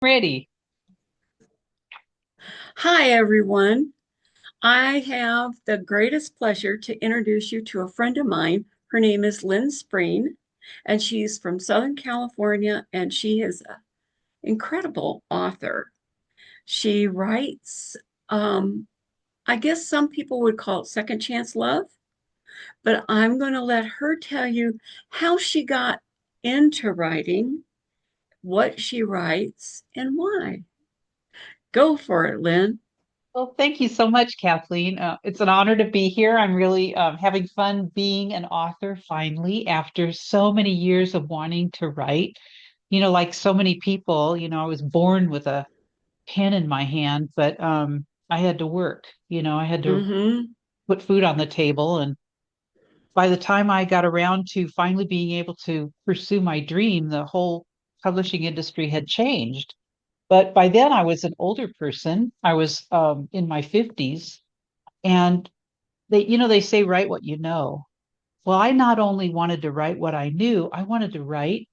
Ready. Hi, everyone. I have the greatest pleasure to introduce you to a friend of mine. Her name is Lynne Spreen, and she's from Southern California, and she is an incredible author. She writes, um, I guess some people would call it second chance love, but I'm going to let her tell you how she got into writing, what she writes, and why. Go for it, Lynne. Well, thank you so much, Kathleen. It's an honor to be here. I'm really having fun being an author finally after so many years of wanting to write. Like so many people, I was born with a pen in my hand, but I had to work. I had to Mm-hmm. put food on the table. And by the time I got around to finally being able to pursue my dream, the whole publishing industry had changed. But by then I was an older person. I was in my 50s. And they say, write what you know. Well, I not only wanted to write what I knew, I wanted to write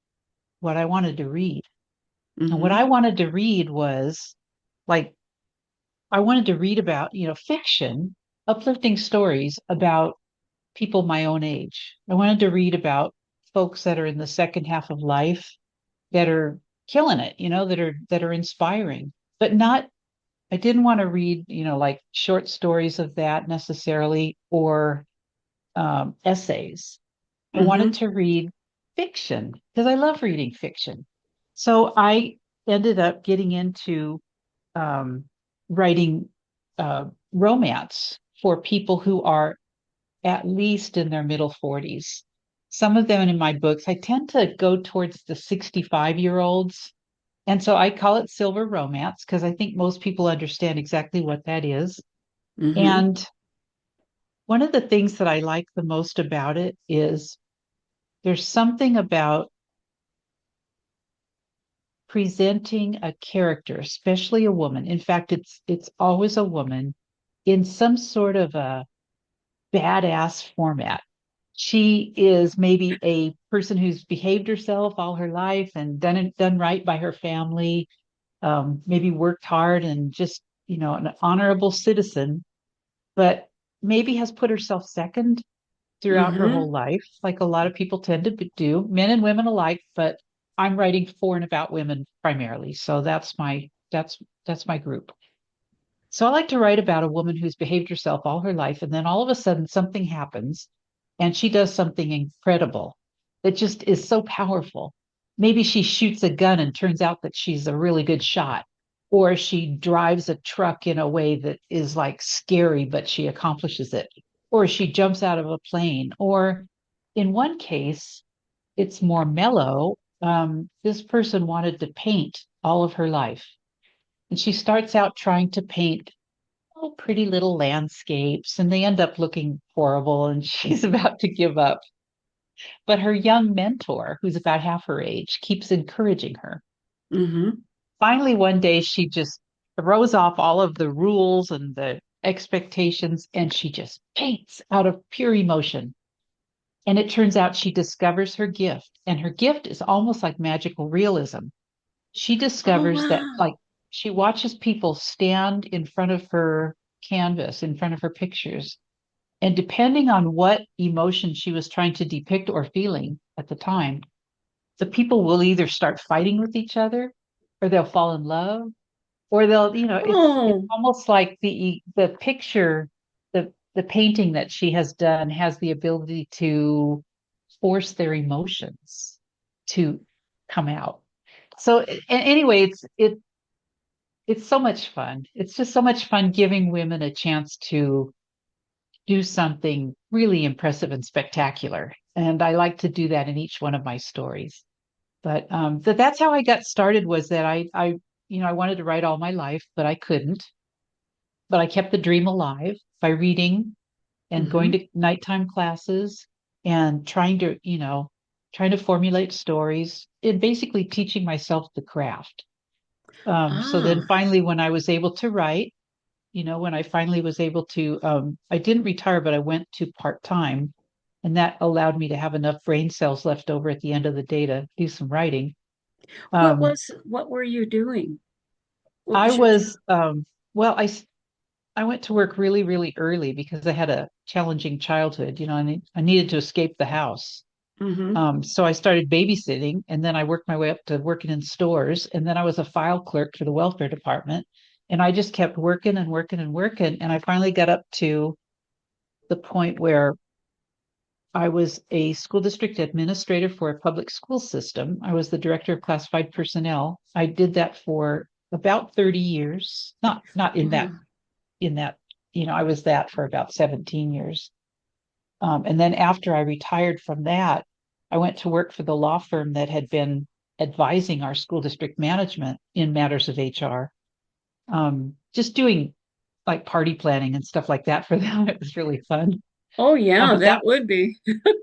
what I wanted to read. And what Mm-hmm. I wanted to read was like, I wanted to read about, fiction, uplifting stories about people my own age. I wanted to read about folks that are in the second half of life that are killing it, that are inspiring, but not I didn't want to read, like short stories of that necessarily or essays. I wanted Mm-hmm. to read fiction because I love reading fiction. So I ended up getting into um, writing romance for people who are at least in their middle 40s. Some of them in my books, I tend to go towards the 65-year-olds. And so I call it silver romance because I think most people understand exactly what that is. Mm-hmm. And one of the things that I like the most about it is there's something about presenting a character, especially a woman. In fact, it's always a woman in some sort of a badass format. She is maybe a person who's behaved herself all her life and done right by her family, maybe worked hard and just, an honorable citizen, but maybe has put herself second throughout her Mm-hmm. whole life, like a lot of people tend to do, men and women alike. But I'm writing for and about women primarily, so that's my group. So I like to write about a woman who's behaved herself all her life, and then all of a sudden something happens, and she does something incredible that just is so powerful. Maybe she shoots a gun and turns out that she's a really good shot, or she drives a truck in a way that is like scary, but she accomplishes it, or she jumps out of a plane, or in one case, it's more mellow. This person wanted to paint all of her life. And she starts out trying to paint pretty little landscapes, and they end up looking horrible, and she's about to give up. But her young mentor, who's about half her age, keeps encouraging her. Mm-hmm. Finally, one day, she just throws off all of the rules and the expectations, and she just paints out of pure emotion. And it turns out she discovers her gift, and her gift is almost like magical realism. She Oh, discovers that, wow. like, she watches people stand in front of her canvas, in front of her pictures. And depending on what emotion she was trying to depict or feeling at the time, the people will either start fighting with each other or they'll fall in love or they'll, it's Oh, almost like the picture, the painting that she has done has the ability to force their emotions to come out. So anyway, it's so much fun. It's just so much fun giving women a chance to do something really impressive and spectacular. And I like to do that in each one of my stories. But that's how I got started was that I wanted to write all my life, but I couldn't. But I kept the dream alive by reading and going mm-hmm. to nighttime classes and trying to formulate stories and basically teaching myself the craft. So then Ah, finally, when I was able to write, when I finally was able to, I didn't retire, but I went to part time. And that allowed me to have enough brain cells left over at the end of the day to do some writing. Um, What were you doing? What I was your job? was, well, I went to work really, really early because I had a challenging childhood. I needed to escape the house. Mm-hmm. So I started babysitting, and then I worked my way up to working in stores, and then I was a file clerk for the welfare department. And I just kept working and working and working. And I finally got up to the point where I was a school district administrator for a public school system. I was the director of classified personnel. I did that for about 30 years. Not in that Oh, in that, I was that for about 17 years. And then after I retired from that, I went to work for the law firm that had been advising our school district management in matters of HR, just doing like party planning and stuff like that for them. It was really fun. oh yeah, But that, that would be.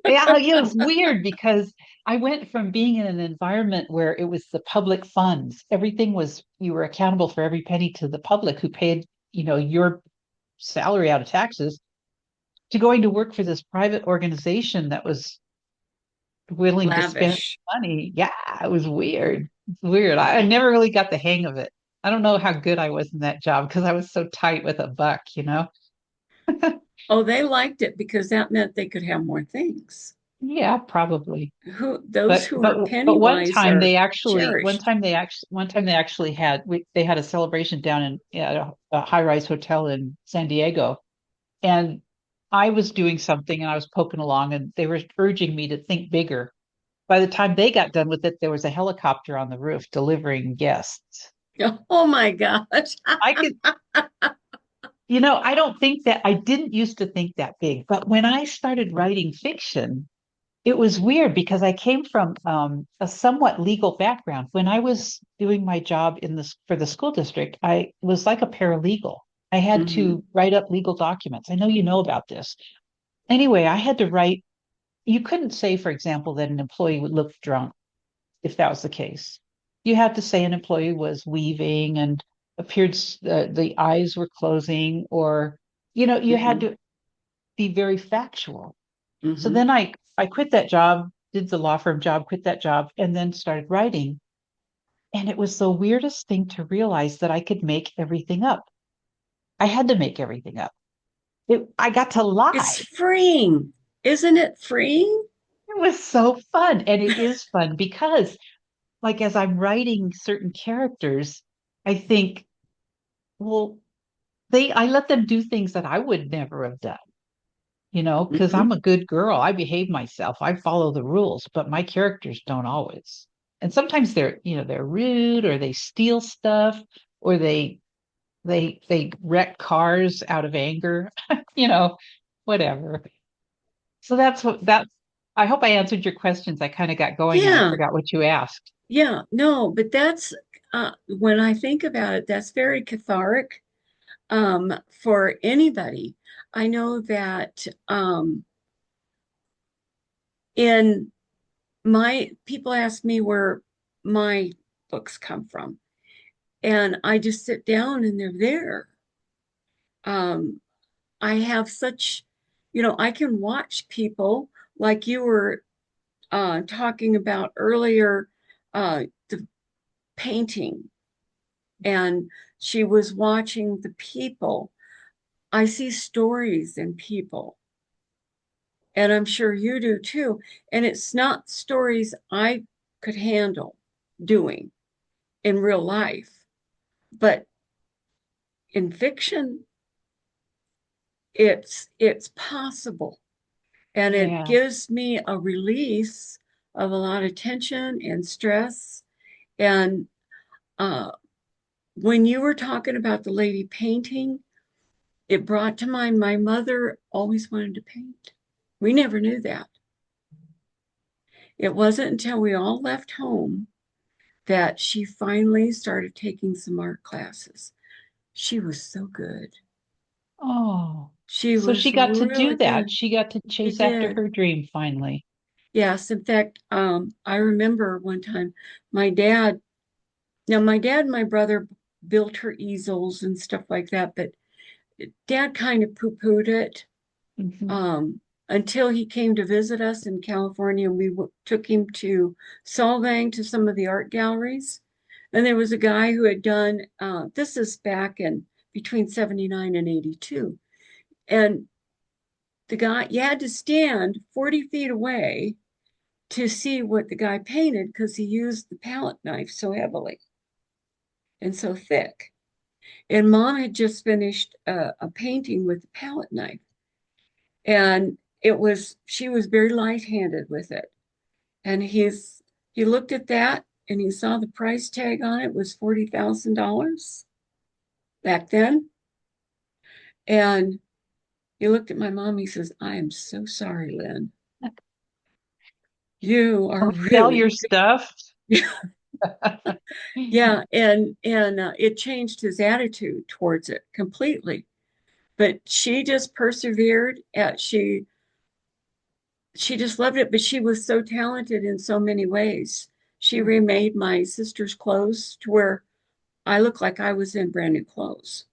yeah, it was weird because I went from being in an environment where it was the public funds, everything was, you were accountable for every penny to the public who paid, your salary out of taxes, to going to work for this private organization that was willing to spend Lavish. money. Yeah, it was weird. It's weird. I never really got the hang of it. I don't know how good I was in that job because I was so tight with a buck. Oh, they liked it because that meant they could have more things. Yeah, probably. Those But who are but but penny-wise are cherished. one time they actually they had a celebration down in at a high-rise hotel in San Diego, and I was doing something and I was poking along and they were urging me to think bigger. By the time they got done with it, there was a helicopter on the roof delivering guests. Oh my gosh. I could, I don't think that I didn't used to think that big, but when I started writing fiction, it was weird because I came from a somewhat legal background. When I was doing my job for the school district, I was like a paralegal. I had Hmm. to write up legal documents. I know you know about this. Anyway, I had to write. You couldn't say, for example, that an employee would look drunk if that was the case. You had to say an employee was weaving and appeared, the eyes were closing, or, you had Hmm. to be very factual. So Hmm. then I quit that job, did the law firm job, quit that job, and then started writing. And it was the weirdest thing to realize that I could make everything up. I had to make everything up. I got to It's lie. freeing. Isn't it freeing? It was so fun. And it is fun because, like, as I'm writing certain characters, I think, well, I let them do things that I would never have done, because Hmm. I'm a good girl. I behave myself. I follow the rules, but my characters don't always. And sometimes they're rude, or they steal stuff, or they wreck cars out of anger, you know, whatever. So that's what that I hope I answered your questions. I kind of got going and I Yeah. forgot what you asked. Yeah. No, but that's when I think about it, that's very cathartic for anybody. I know that in my people ask me where my books come from, and I just sit down and they're there. Um, I have such, I can watch people like you were talking about earlier, the painting, and she was watching the people. I see stories in people, and I'm sure you do too. And it's not stories I could handle doing in real life, but in fiction, it's possible. And it Yeah. gives me a release of a lot of tension and stress. And uh, when you were talking about the lady painting, it brought to mind my mother always wanted to paint. We never knew that. It wasn't until we all left home that she finally started taking some art classes. She was so good. Oh, She so she was got to do really that. good. She got to She chase after did. her dream finally. Yes, in fact, I remember one time my dad, now my dad and my brother built her easels and stuff like that, but dad kind of poo-pooed it. Hmm. Um, until he came to visit us in California. And we took him to Solvang to some of the art galleries. And there was a guy who had done, this is back in between 79 and 82. And the guy, you had to stand 40 feet away to see what the guy painted because he used the palette knife so heavily and so thick. And mom had just finished a painting with the palette knife. And she was very light-handed with it. And he looked at that and he saw the price tag on it was $40,000 back then. And he looked at my mom. He says, "I am so sorry, Lynn. You are Don't sell really." your stuff. Yeah, and it changed his attitude towards it completely. But she just persevered. She just loved it. But she was so talented in so many ways. She remade my sister's clothes to where I looked like I was in brand new clothes.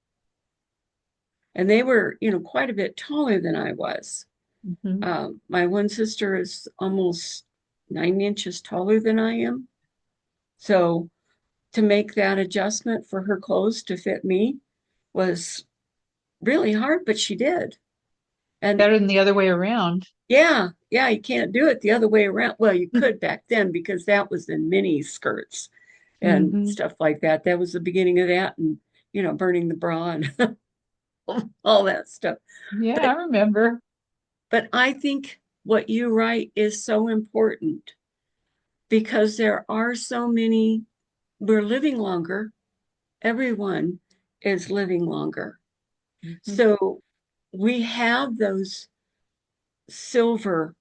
And they were, quite a bit taller than I was. Mhm. My one sister is almost 9 inches taller than I am. So to make that adjustment for her clothes to fit me was really hard, but she did. And Better than the other way around. yeah, yeah, you can't do it the other way around. Well, you could back then because that was in mini skirts and Hmm. stuff like that. That was the beginning of that and, burning the bra and all that stuff. Yeah, I But remember. but I think what you write is so important because there are so many, we're living longer. Everyone is living longer. Mhm. So we have those silver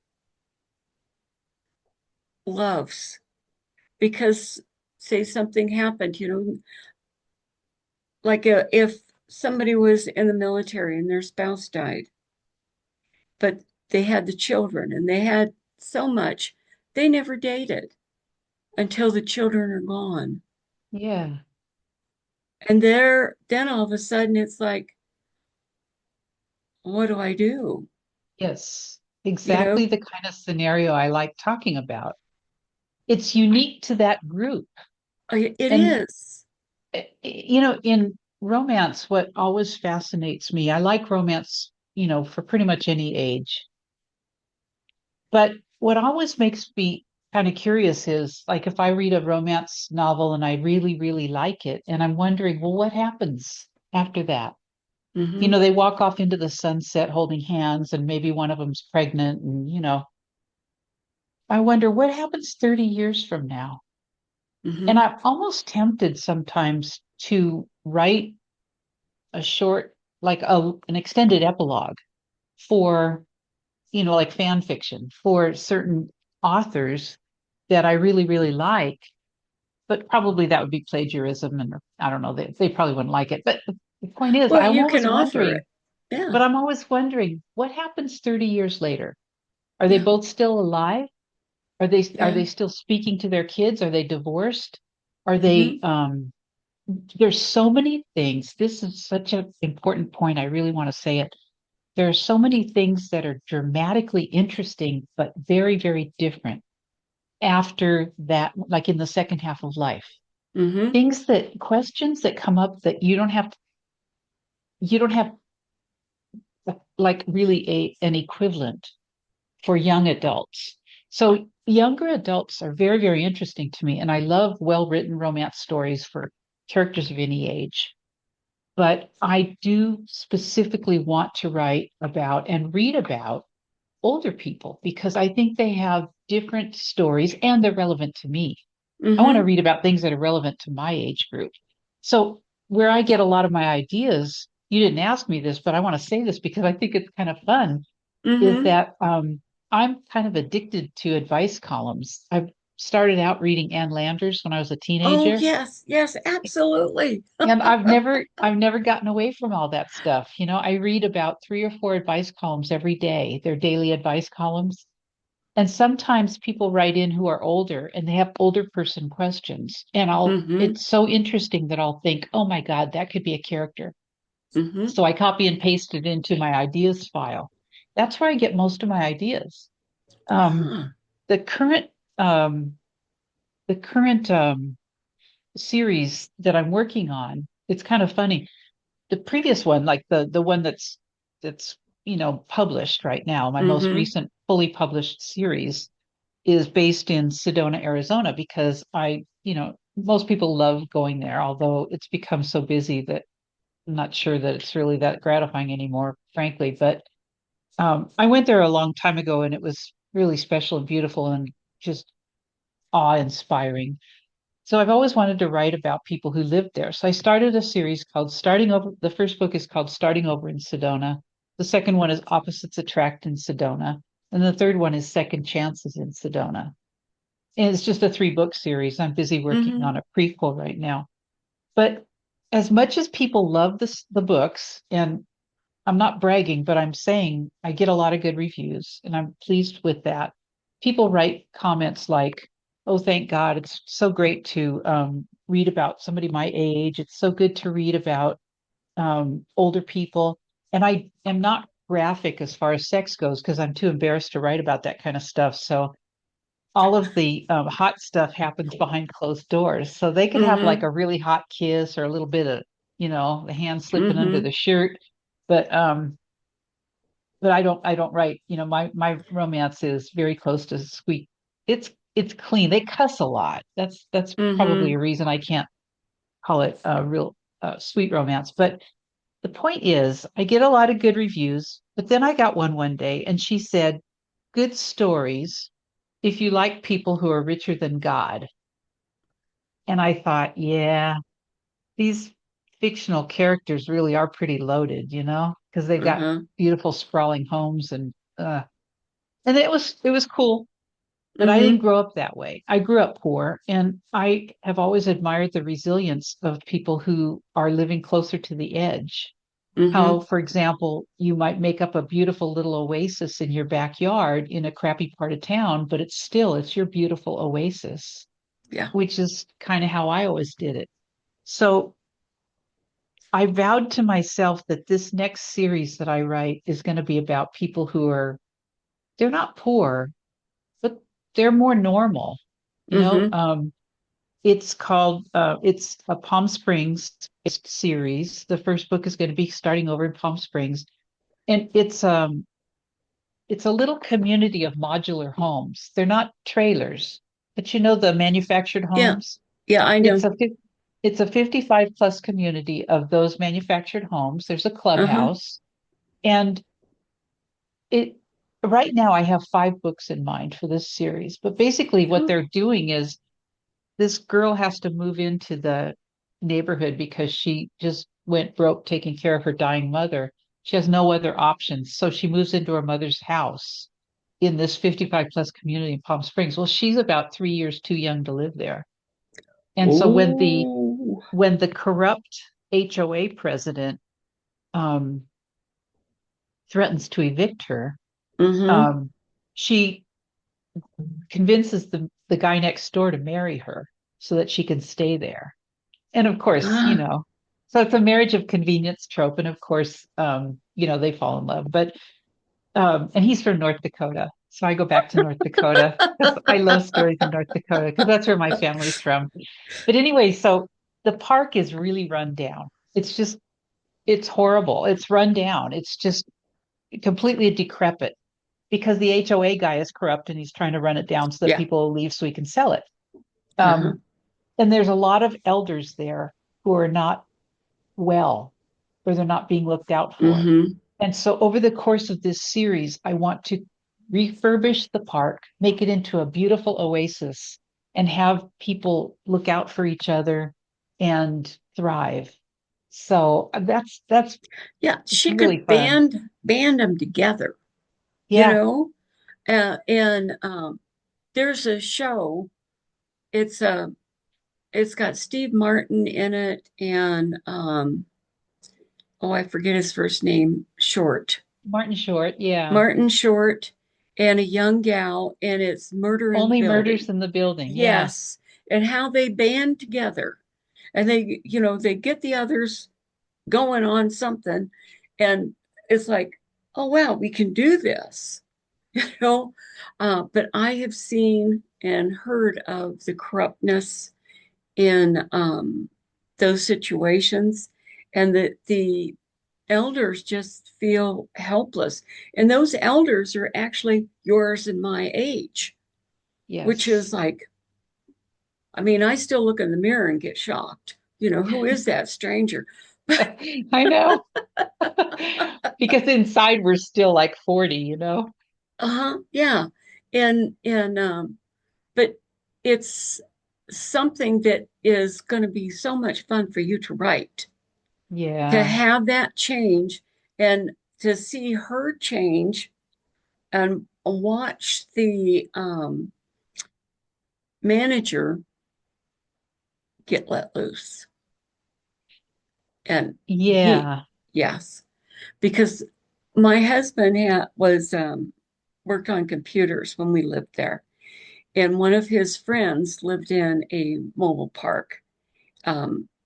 loves because say something happened, like if somebody was in the military and their spouse died, but they had the children and they had so much, they never dated until the children are gone. Yeah. And then all of a sudden it's like, what do I do? Yes. You know, Exactly the kind of scenario I like talking about. It's unique to that group. it And, is. in romance, what always fascinates me, I like romance, for pretty much any age. But what always makes me kind of curious is like if I read a romance novel and I really, really like it, and I'm wondering, well, what happens after that? Mm-hmm. They walk off into the sunset holding hands, and maybe one of them's pregnant, and I wonder what happens 30 years from now. And Mm-hmm. I'm almost tempted sometimes to write a short, like an extended epilogue for, like fan fiction for certain authors that I really, really like. But probably that would be plagiarism. And I don't know, they probably wouldn't like it. But the point is, Well, you can offer it. Yeah. I'm always wondering what happens 30 years later? Are they Yeah. both still alive? Are Yeah. they still speaking to their kids? Are they divorced? Are Mm-hmm. they there's so many things. This is such an important point. I really want to say it. There are so many things that are dramatically interesting, but very, very different after that, like in the second half of life. Mm-hmm. Questions that come up that you don't have like really an equivalent for young adults. So younger adults are very, very interesting to me. And I love well-written romance stories for characters of any age. But I do specifically want to write about and read about older people because I think they have different stories and they're relevant to me. I want to Mm-hmm. read about things that are relevant to my age group. So, where I get a lot of my ideas, you didn't ask me this, but I want to say this because I think it's kind of fun, is Mm-hmm. that I'm kind of addicted to advice columns. I started out reading Ann Landers when I was a Oh, teenager, yes. Yes, absolutely. and I've never gotten away from all that stuff. I read about 3 or 4 advice columns every day. They're daily advice columns. And sometimes people write in who are older and they have older person questions. And Mm-hmm. it's so interesting that I'll think, oh my God, that could be a character. Mm-hmm. So I copy and paste it into my ideas file. that's where I get most of my ideas. Um, Huh. the current um, the current series that I'm working on, it's kind of funny. The previous one, like the one that's published right now, my most Mm-hmm. recent fully published series is based in Sedona, Arizona, because most people love going there, although it's become so busy that I'm not sure that it's really that gratifying anymore, frankly. But I went there a long time ago, and it was really special and beautiful and just awe-inspiring. So I've always wanted to write about people who lived there. So I started a series called Starting Over. The first book is called Starting Over in Sedona. The second one is Opposites Attract in Sedona. And the third one is Second Chances in Sedona. And it's just a three-book series. I'm busy working Mm-hmm. on a prequel right now. But as much as people love the books, and I'm not bragging, but I'm saying I get a lot of good reviews, and I'm pleased with that. People write comments like, "Oh, thank God, it's so great to read about somebody my age. It's so good to read about older people." And I am not graphic as far as sex goes because I'm too embarrassed to write about that kind of stuff. So all of the hot stuff happens behind closed doors. So they could have like Mm-hmm. a really hot kiss or a little bit of, the hand slipping under Mm-hmm. the shirt. But I don't write, my romance is very close to sweet. It's clean. They cuss a lot. That's probably Mm-hmm. a reason I can't call it a real sweet romance. But the point is, I get a lot of good reviews, but then I got one day and she said, "Good stories if you like people who are richer than God." And I thought, yeah, these fictional characters really are pretty loaded, because they've got Uh-huh. beautiful sprawling homes and it was cool, but I didn't Mm-hmm. grow up that way. I grew up poor, and I have always admired the resilience of people who are living closer to the edge. How, Mm-hmm. for example, you might make up a beautiful little oasis in your backyard in a crappy part of town, but it's your beautiful oasis, Yeah. which is kind of how I always did it. So I vowed to myself that this next series that I write is going to be about people they're not poor, but they're more normal. You know, Mm-hmm. it's a Palm Springs series. The first book is going to be starting over in Palm Springs, and it's a little community of modular homes. They're not trailers, but the manufactured Yeah. homes. Yeah, I It's know. a it's a 55 plus community of those manufactured homes. There's a Uh-huh. clubhouse, and it right now I have five books in mind for this series. But basically, what Huh. they're doing is this girl has to move into the neighborhood because she just went broke taking care of her dying mother. She has no other options. So she moves into her mother's house in this 55 plus community in Palm Springs. Well, she's about 3 years too young to live there. And so Oh. when the corrupt HOA president um, threatens to evict her, Mm-hmm. um, she convinces the guy next door to marry her so that she can stay there. And of course, Ah. so it's a marriage of convenience trope. And of course, they fall in love. But and he's from North Dakota. So I go back to North Dakota because I love stories in North Dakota because that's where my family's from. But anyway, so the park is really run down. It's horrible. It's run down. It's just completely decrepit because the HOA guy is corrupt and he's trying to run it down so that Yeah. people will leave so he can sell it. Uh-huh. Um, and there's a lot of elders there who are not well, or they're not being looked out for. Mm-hmm. And so over the course of this series, I want to refurbish the park, make it into a beautiful oasis, and have people look out for each other and thrive. So that's Yeah, it's she really could fun. band them together, you Yeah, know? And there's a show. It's a it's got Steve Martin in it and oh, I forget his first name, Short. Martin Short. Yeah, Martin Short and a young gal, and it's Murder in the only murders Building. in the building. Yeah, Yes, and how they band together and they get the others going on something, and it's like oh, wow, we can do this, you know. But I have seen and heard of the corruptness in those situations, and that the elders just feel helpless. And those elders are actually yours and my age, which Yes. is like, I mean, I still look in the mirror and get shocked. You know, who is that stranger? I know. Because inside we're still like 40, you know? Uh-huh, yeah. And but it's something that is going to be so much fun for you to write, to Yeah. have that change and to see her change and watch the manager get let loose. And he, Yeah. yes, because my husband was worked on computers when we lived there, and one of his friends lived in a mobile park.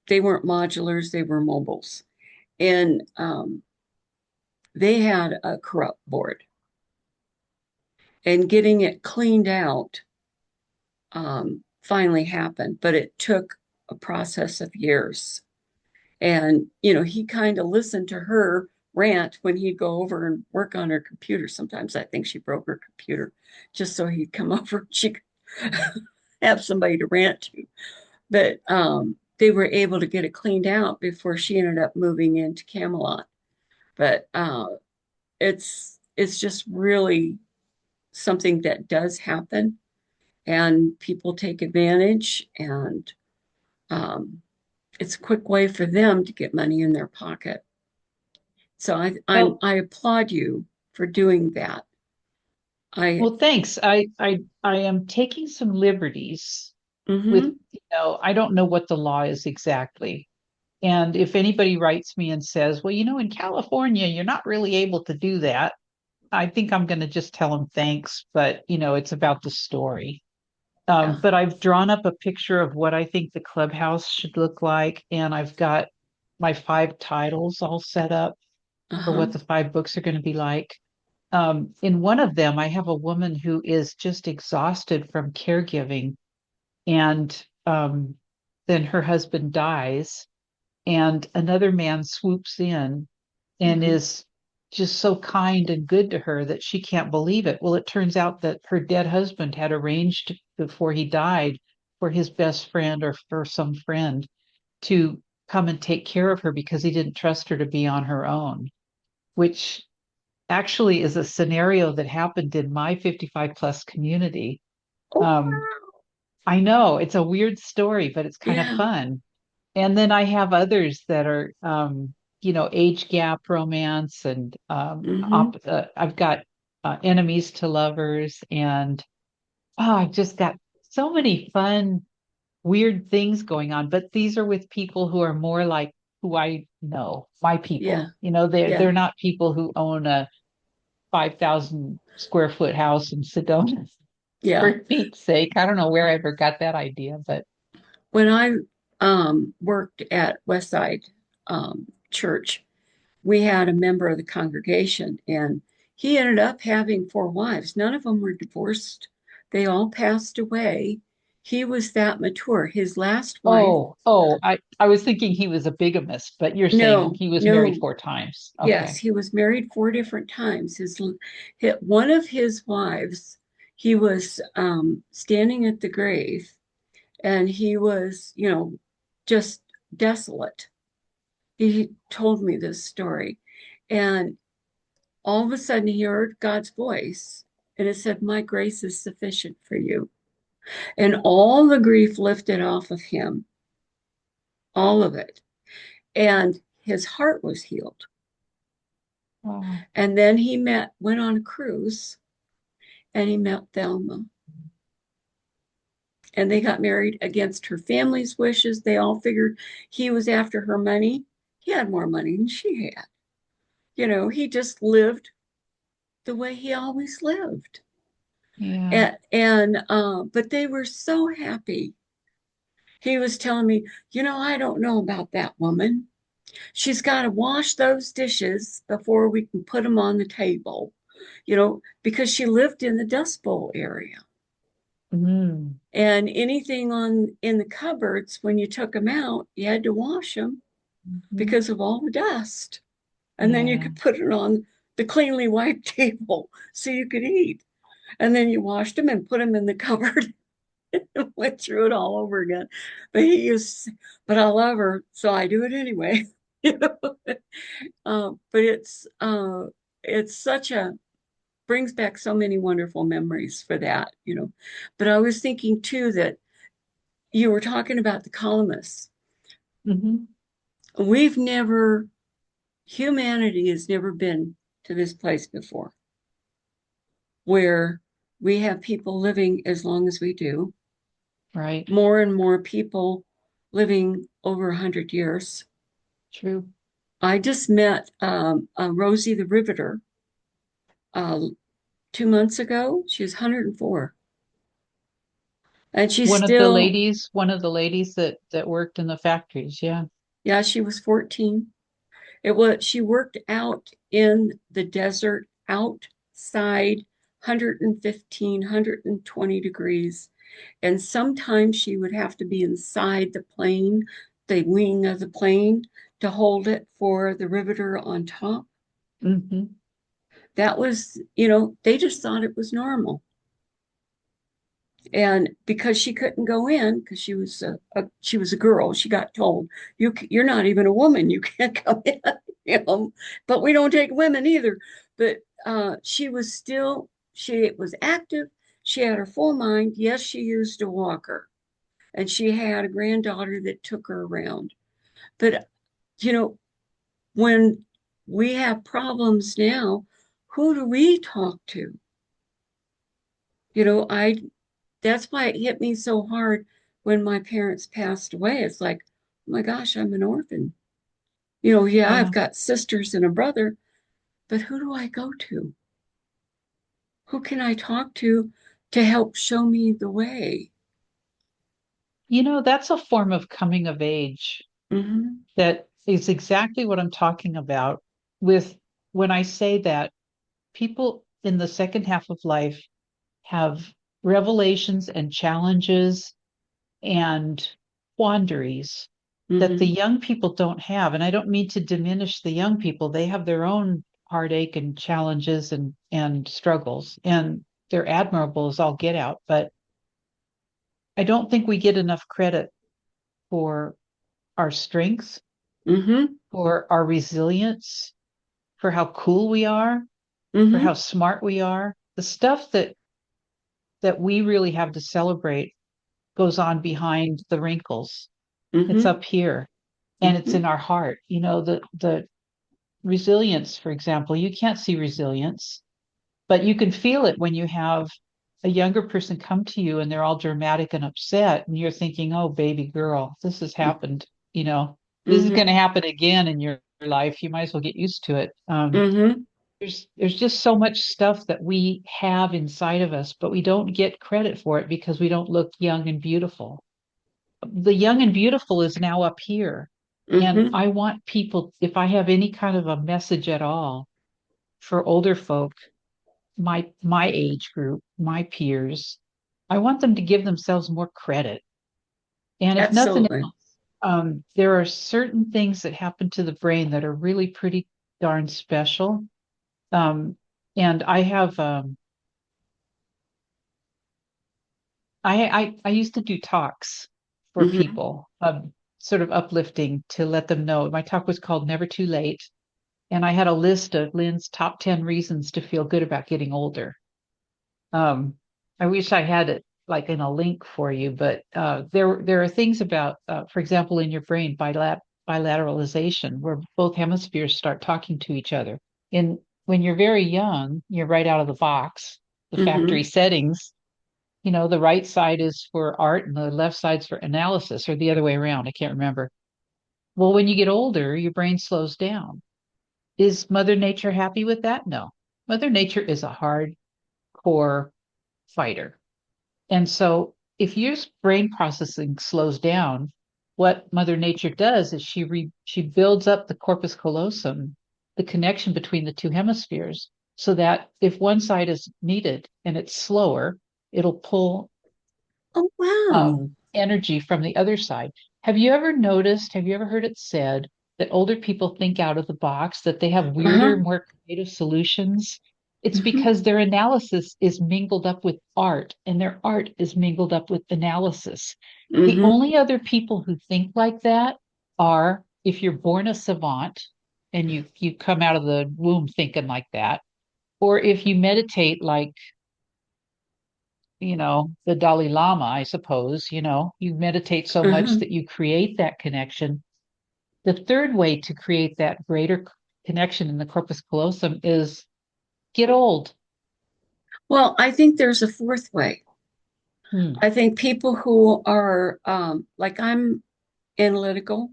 They weren't modulars; they were mobiles, and they had a corrupt board. And getting it cleaned out finally happened, but it took a process of years. And, you know, he kind of listened to her rant when he'd go over and work on her computer. Sometimes I think she broke her computer just so he'd come over and she could have somebody to rant to. But they were able to get it cleaned out before she ended up moving into Camelot. But it's just really something that does happen, and people take advantage, and um, it's a quick way for them to get money in their pocket. So Well, I applaud you for doing that. I well, thanks. I am taking some liberties with, mm-hmm, I don't know what the law is exactly. And if anybody writes me and says, well, in California, you're not really able to do that, I think I'm going to just tell them thanks, but it's about the story. yeah, But I've drawn up a picture of what I think the clubhouse should look like, and I've got my 5 titles all set up for uh-huh, what the 5 books are going to be like. In one of them, I have a woman who is just exhausted from caregiving, and then her husband dies, and another man swoops in and mm-hmm, is just so kind and good to her that she can't believe it. Well, it turns out that her dead husband had arranged before he died for his best friend or for some friend to come and take care of her because he didn't trust her to be on her own, which actually is a scenario that happened in my 55 plus community. oh, Um, I know it's a weird story, but it's kind of yeah, fun. And then I have others that are, age gap romance, and mm-hmm, I've got enemies to lovers, and I've just got so many fun, weird things going on. But these are with people who are more like who I know, my yeah, people. They're yeah, not people who own a 5,000 square foot house in Sedona. yeah. For Pete's sake, I don't know where I ever got that idea, but When I worked at Westside Church, we had a member of the congregation, and he ended up having 4 wives. None of them were divorced. They all passed away. He was that mature. His last wife, I was thinking he was a bigamist, but you're saying no, he was married no, 4 times. yes, Okay. he was married 4 different times. One of his wives, he was standing at the grave, and he was, just desolate. He told me this story, and all of a sudden he heard God's voice, and it said, "My grace is sufficient for you." And all the grief lifted off of him, all of it. And his heart was healed. Wow. And then went on a cruise, and he met Thelma. And they got married against her family's wishes. They all figured he was after her money. He had more money than she had. He just lived the way he always lived. Yeah. And but they were so happy. He was telling me, I don't know about that woman. She's got to wash those dishes before we can put them on the table, because she lived in the Dust Bowl area. Mm, And anything on in the cupboards, when you took them out, you had to wash them mhm. because of all the dust. And then you Yeah. could put it on the cleanly wiped table so you could eat. And then you washed them and put them in the cupboard and went through it all over again. But he used, but I love her, so I do it anyway. you know? But it's such a brings back so many wonderful memories for that. But I was thinking too that you were talking about the columnists. Hmm. We've never, humanity has never been to this place before where we have people living as long as we do, Right. more and more people living over 100 years. True. I just met Rosie the Riveter uh, 2 months ago. She was 104, and she's still, One of the ladies that worked in the factories. Yeah. yeah, she was 14. She worked out in the desert outside 115, 120 degrees. And sometimes she would have to be inside the plane, the wing of the plane, to hold it for the riveter on top. Hmm. That was, they just thought it was normal. And because she couldn't go in because she was a girl, she got told, you're not even a woman, you can't come in. you know but we don't take women either. But she was active. She had her full mind. Yes, she used a walker, and she had a granddaughter that took her around. But you know when we have problems now, who do we talk to? I That's why it hit me so hard when my parents passed away. It's like, oh my gosh, I'm an orphan. Yeah, I've Yeah. got sisters and a brother, but who do I go to? Who can I talk to help show me the way? That's a form of coming of age Hmm. that is exactly what I'm talking about with when I say that people in the second half of life have revelations and challenges and quandaries that the Hmm. young people don't have. And I don't mean to diminish the young people. They have their own heartache and challenges and struggles, and they're admirable as all get out. But I don't think we get enough credit for our strengths, Hmm. for our resilience, for how cool we are, for how Hmm. smart we are. The stuff that we really have to celebrate goes on behind the wrinkles. It's Hmm. up here and it's in Hmm. our heart. The resilience, for example, you can't see resilience, but you can feel it when you have a younger person come to you and they're all dramatic and upset and you're thinking, "Oh, baby girl, this has happened, you know. This is going to Hmm. happen again in your life. You might as well get used to it." Hmm. There's just so much stuff that we have inside of us, but we don't get credit for it because we don't look young and beautiful. The young and beautiful is now up here. And Hmm. I want people, if I have any kind of a message at all for older folk, my age group, my peers, I want them to give themselves more credit. And if nothing Absolutely. else, there are certain things that happen to the brain that are really pretty darn special. Um, and I used to do talks for Hmm. people, sort of uplifting to let them know. My talk was called Never Too Late, and I had a list of Lynn's top 10 reasons to feel good about getting older. Um, I wish I had it like in a link for you, but there are things about, for example, in your brain, bilateralization, where both hemispheres start talking to each other. In When you're very young, you're right out of the box, the factory Hmm. settings. The right side is for art and the left side's for analysis, or the other way around. I can't remember. Well, when you get older, your brain slows down. Is Mother Nature happy with that? No. Mother Nature is a hardcore fighter. And so if your brain processing slows down, what Mother Nature does is she builds up the corpus callosum, the connection between the two hemispheres, so that if one side is needed and it's slower, it'll pull Oh, wow. energy from the other side. Have you ever noticed, have you ever heard it said that older people think out of the box, that they have Uh-huh. weirder, more creative solutions? It's Hmm. because their analysis is mingled up with art, and their art is mingled up with analysis. The Hmm. only other people who think like that are if you're born a savant and you come out of the womb thinking like that, or if you meditate like the Dalai Lama, I suppose, you meditate so much Uh-huh. that you create that connection. The third way to create that greater connection in the corpus callosum is get old. Well, I think there's a fourth way. Hmm. I think people who are like I'm analytical,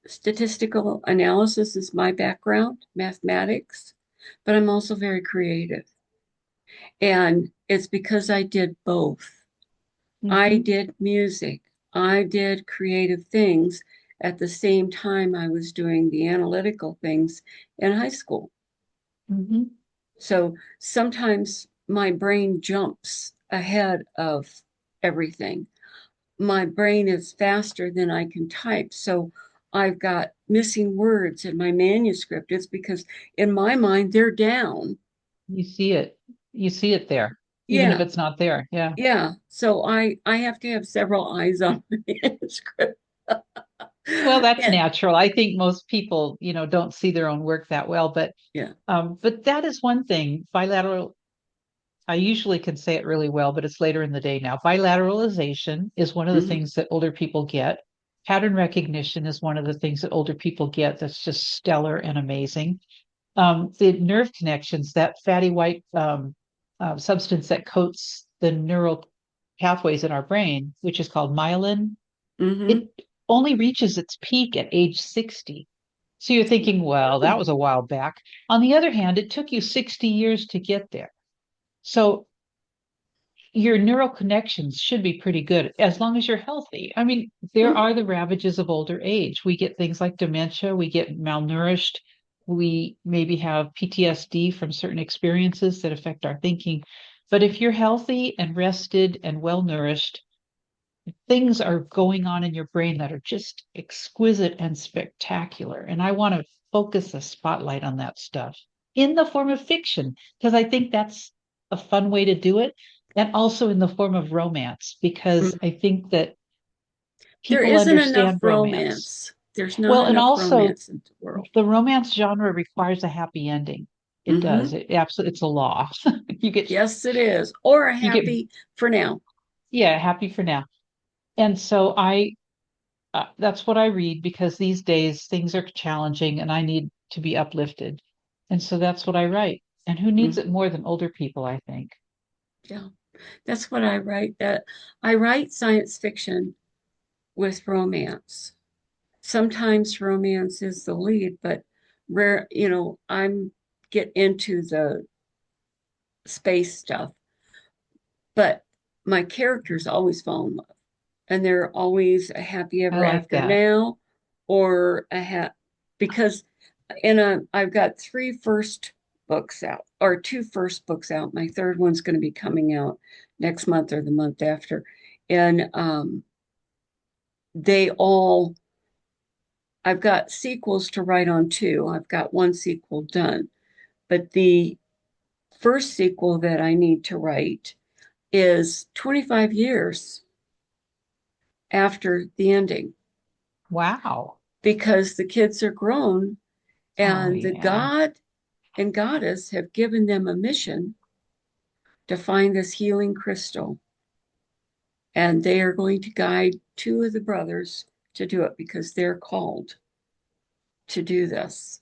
statistical analysis is my background, mathematics, but I'm also very creative. And it's because I did both. I Hmm. did music, I did creative things at the same time I was doing the analytical things in high school. Hmm. So sometimes my brain jumps ahead of everything. My brain is faster than I can type. So I've got missing words in my manuscript. It's because in my mind, they're down. You see it. You see it there, even if Yeah. it's not there. Yeah. Yeah. So I have to have several eyes on my manuscript. Well, that's And natural. I think most people, don't see their own work that well, yeah. but that is one thing. Bilateral I usually can say it really well, but it's later in the day now. Bilateralization is one of the Hmm. things that older people get. Pattern recognition is one of the things that older people get that's just stellar and amazing. The nerve connections, that fatty white substance that coats the neural pathways in our brain, which is called myelin, Hmm. it only reaches its peak at age 60. So you're thinking, well, that was a while back. On the other hand, it took you 60 years to get there. So your neural connections should be pretty good as long as you're healthy. I mean, there Hmm. are the ravages of older age. We get things like dementia, we get malnourished, we maybe have PTSD from certain experiences that affect our thinking. But if you're healthy and rested and well nourished, things are going on in your brain that are just exquisite and spectacular. And I want to focus a spotlight on that stuff in the form of fiction, because I think that's a fun way to do it. And also in the form of romance, because I think that There people isn't enough understand romance. romance. There's not Well, and enough also romance in the world. the romance genre requires a happy ending. It does. Hmm. It absolutely, it's a law. you get, Yes, it is. Or a you get, happy for now. yeah, happy for now. And so that's what I read because these days things are challenging and I need to be uplifted. And so that's what I write. And who needs it Hmm. more than older people, I think? Yeah, that's what I write. That I write science fiction with romance. Sometimes romance is the lead, but rare, I'm get into the space stuff, but my characters always fall in love, and they're always a happy I ever like after that. now, or because I've got three first books out, or two first books out. My third one's going to be coming out next month or the month after, and they all I've got sequels to write on too. I've got one sequel done, but the first sequel that I need to write is 25 years after the ending Wow. because the kids are grown Oh, and the yeah. god and goddess have given them a mission to find this healing crystal. And they are going to guide two of the brothers to do it because they're called to do this,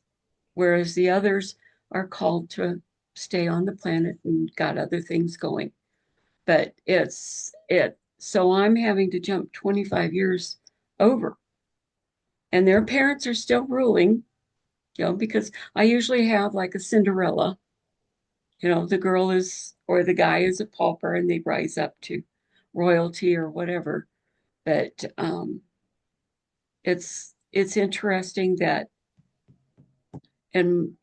whereas the others are called to stay on the planet and got other things going. But so I'm having to jump 25 years over, and their parents are still ruling, because I usually have like a Cinderella. The girl is or the guy is a pauper and they rise up to royalty or whatever. But it's interesting that and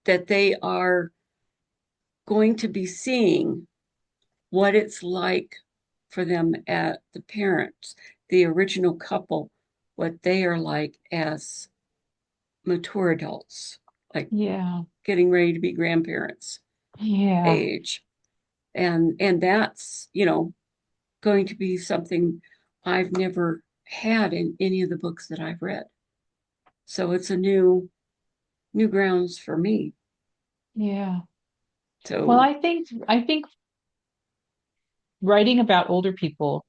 that they are going to be seeing what it's like for them at the parents, the original couple, what they are like as mature adults, like Yeah. getting ready to be grandparents Yeah. age. And that's, going to be something I've never had in any of the books that I've read. So it's a new grounds for me. Yeah. Well, So, I think writing about older people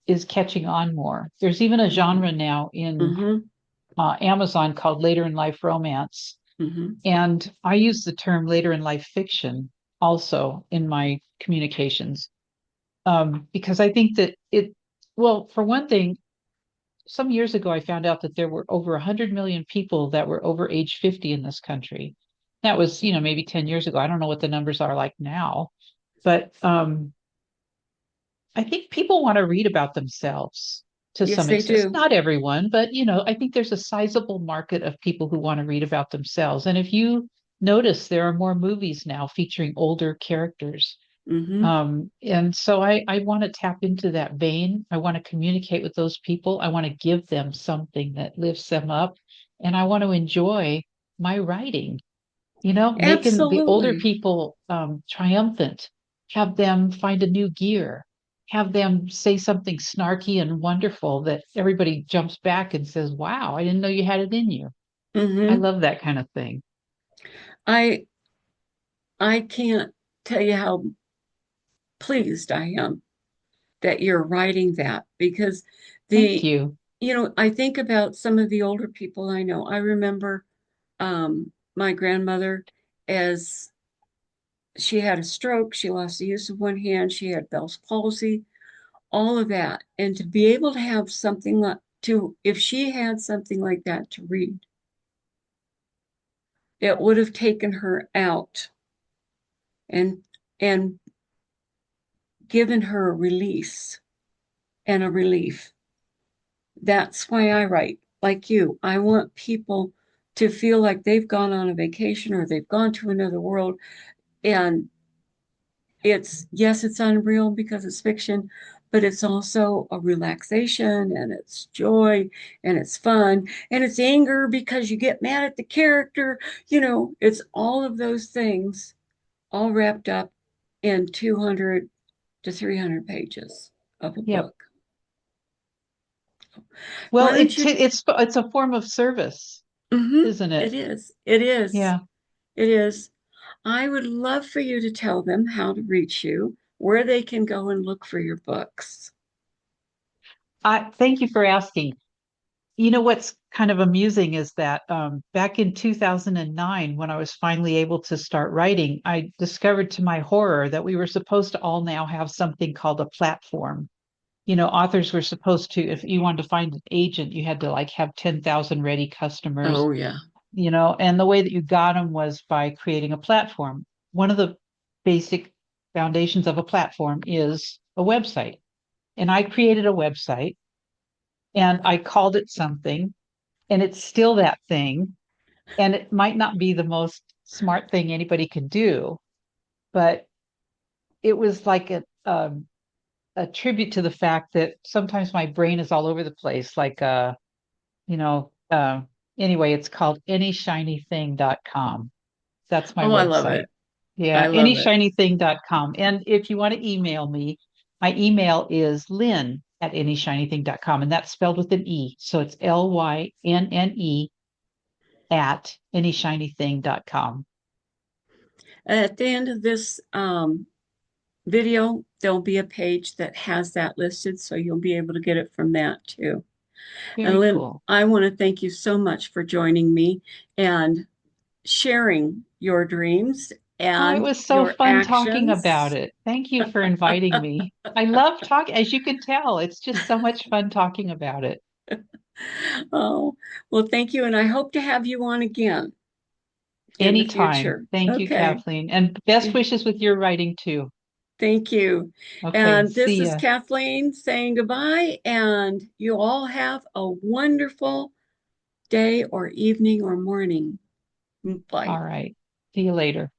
is catching on more. There's even a mm-hmm, genre now in mm-hmm, Amazon called later in life romance. mm-hmm. And I use the term later in life fiction also in my communications, because I think that well, for one thing, some years ago, I found out that there were over 100 million people that were over age 50 in this country. That was, maybe 10 years ago. I don't know what the numbers are like now, but I think people want to read about themselves to Yes, some they extent. do. Not everyone, but I think there's a sizable market of people who want to read about themselves. And if you notice, there are more movies now featuring older characters. Mm-hmm. And so I want to tap into that vein. I want to communicate with those people. I want to give them something that lifts them up. And I want to enjoy my writing, making the older Absolutely. people triumphant, have them find a new gear, have them say something snarky and wonderful that everybody jumps back and says, wow, I didn't know you had it in you. I Mm-hmm. love that kind of thing. I I can't tell you how pleased I am that you're writing that because Thank the you. I think about some of the older people I know. I remember my grandmother as she had a stroke, she lost the use of one hand, she had Bell's palsy, all of that. And to be able to have something like if she had something like that to read, it would have taken her out and and given her a release and a relief. That's why I write like you. I want people to feel like they've gone on a vacation or they've gone to another world. And yes, it's unreal because it's fiction, but it's also a relaxation and it's joy and it's fun and it's anger because you get mad at the character. It's all of those things all wrapped up in 200 to 300 pages of a Yep. book. Well, Why don't you? it's a form of service, Mm-hmm, isn't it? it is. It is. Yeah. It is. I would love for you to tell them how to reach you, where they can go and look for your books. I thank you for asking. What's kind of amusing is that back in 2009, when I was finally able to start writing, I discovered to my horror that we were supposed to all now have something called a platform. Authors were supposed to, if you wanted to find an agent, you had to like have 10,000 ready customers, Oh, yeah. and the way that you got them was by creating a platform. One of the basic foundations of a platform is a website. And I created a website and I called it something, and it's still that thing. And it might not be the most smart thing anybody could do, but it was like a tribute to the fact that sometimes my brain is all over the place. Like, you know, uh, anyway, it's called AnyShinyThing.com. That's my Oh, I love website. it. I Yeah, love it. AnyShinyThing.com. And if you want to email me, my email is Lynne at AnyShinyThing.com, and that's spelled with an E. So it's LYNNE at AnyShinyThing.com. At the end of this video, there'll be a page that has that listed, so you'll be able to get it from that too. And Very Lynn, cool. I want to thank you so much for joining me and sharing your dreams Oh, it and was so your fun talking about actions. it. Thank you for inviting me. I love talking, as you can tell, it's just so much fun talking about it. Oh, well, thank you. And I hope to have you on again in the Anytime. future. Thank you, Okay. Kathleen. And best wishes with your writing too. Thank you. Okay, And this see is ya. Kathleen saying goodbye, and you all have a wonderful day or evening or morning. Bye. All right. See you later.